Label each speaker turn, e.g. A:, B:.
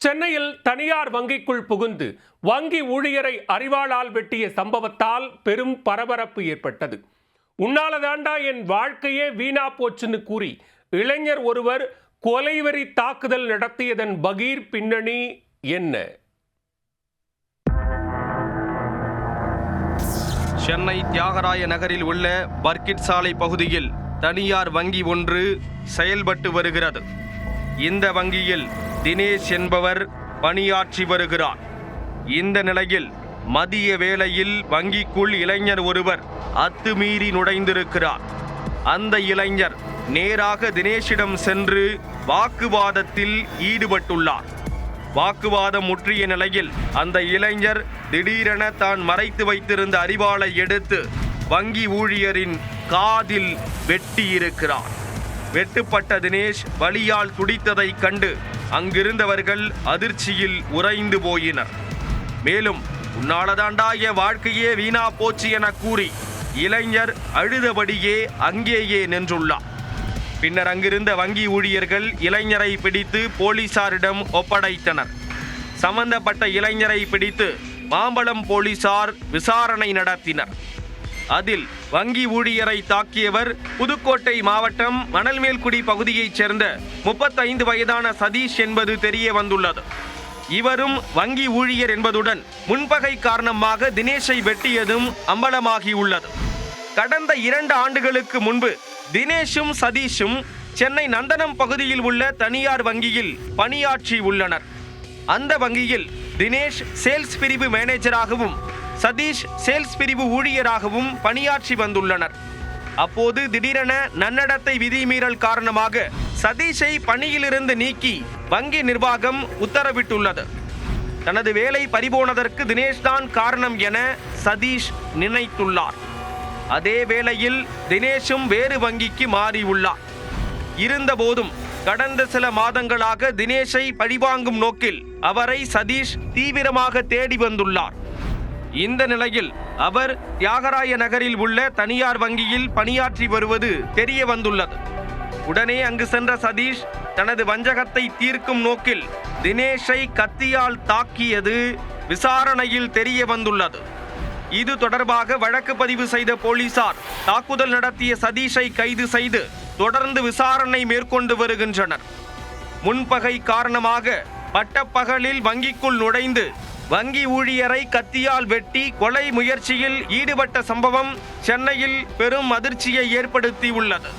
A: சென்னையில் தனியார் வங்கிக்குள் புகுந்து வங்கி ஊழியரை அரிவாளால் வெட்டிய சம்பவத்தால் பெரும் பரபரப்பு ஏற்பட்டது. உன்னாலதாண்டா என் வாழ்க்கையே வீணா போச்சுன்னு கூறி இளைஞர் ஒருவர் கொலைவெறி தாக்குதல் நடத்தியதன் பகீர் பின்னணி என்ன?
B: சென்னை தியாகராய நகரில் உள்ள பர்கிட் சாலை பகுதியில் தனியார் வங்கி ஒன்று செயல்பட்டு வருகிறது. இந்த வங்கியில் தினேஷ் என்பவர் பணியாற்றி வருகிறார். இந்த நிலையில் மதிய வேளையில் வங்கிக்குள் இளைஞர் ஒருவர் அத்துமீறி நுழைந்திருக்கிறார். அந்த இளைஞர் நேராக தினேஷிடம் சென்று வாக்குவாதத்தில் ஈடுபட்டுள்ளார். வாக்குவாதம் முற்றிய நிலையில் அந்த இளைஞர் திடீரென தான் மறைத்து வைத்திருந்த அரிவாளை எடுத்து வங்கி ஊழியரின் காதில் வெட்டியிருக்கிறார். வெட்டுப்பட்ட தினேஷ் வலியால் துடித்ததை கண்டு அங்கிருந்தவர்கள் அதிர்ச்சியில் உறைந்து போயினர். மேலும் உன்னாலதாண்டா என் வாழ்க்கையே வீணா போச்சு என கூறி இளைஞர் அழுதபடியே அங்கேயே நின்றுள்ளார். பின்னர் அங்கிருந்த வங்கி ஊழியர்கள் இளைஞரை பிடித்து போலீசாரிடம் ஒப்படைத்தனர். சம்பந்தப்பட்ட இளைஞரை பிடித்து மாம்பலம் போலீசார் விசாரணை நடத்தினர். அதில் வங்கி ஊழியரை தாக்கியவர் புதுக்கோட்டை மாவட்டம் மணல்மேல்குடி பகுதியைச் சேர்ந்த 35 வயதான சதீஷ் என்பது தெரிய வந்துள்ளது. இவரும் வங்கி ஊழியர் என்பதுடன் முன்பகை காரணமாக தினேஷை வெட்டியதும் அம்பலமாகியுள்ளது. கடந்த 2 ஆண்டுகளுக்கு முன்பு தினேஷும் சதீஷும் சென்னை நந்தனம் பகுதியில் உள்ள தனியார் வங்கியில் பணியாற்றி உள்ளனர். அந்த வங்கியில் தினேஷ் சேல்ஸ் பிரிவு மேனேஜராகவும் சதீஷ் சேல்ஸ் பிரிவு ஊழியராகவும் பணியாற்றி வந்துள்ளனர். அப்போது திடீரென நன்னடத்தை விதிமீறல் காரணமாக சதீஷை பணியிலிருந்து நீக்கி வங்கி நிர்வாகம் உத்தரவிட்டுள்ளது. தனது வேலை பறிபோனதற்கு தினேஷ் தான் காரணம் என சதீஷ் நினைத்துள்ளார். அதே வேளையில் தினேஷும் வேறு வங்கிக்கு மாறியுள்ளார். இருந்தபோதும் கடந்த சில மாதங்களாக தினேஷை பழிவாங்கும் நோக்கில் அவரை சதீஷ் தீவிரமாக தேடி வந்துள்ளார். இந்த நிலையில் அவர் தியாகராய நகரில் உள்ள தனியார் வங்கியில் பணியாற்றி வருவது தெரிய வந்துள்ளது. உடனே அங்கு சென்ற சதீஷ் தனது வஞ்சகத்தை தீர்க்கும் நோக்கில் தினேஷை கத்தியால் தாக்கியது விசாரணையில் தெரிய வந்துள்ளது. இது தொடர்பாக வழக்கு பதிவு செய்த போலீசார் தாக்குதல் நடத்திய சதீஷை கைது செய்து தொடர்ந்து விசாரணை மேற்கொண்டு வருகின்றனர். முன்பகை காரணமாக பட்டப்பகலில் வங்கிக்குள் நுழைந்து வங்கி ஊழியரை கத்தியால் வெட்டி கொலை முயற்சியில் ஈடுபட்ட சம்பவம் சென்னையில் பெரும் அதிர்ச்சியை ஏற்படுத்தியுள்ளது.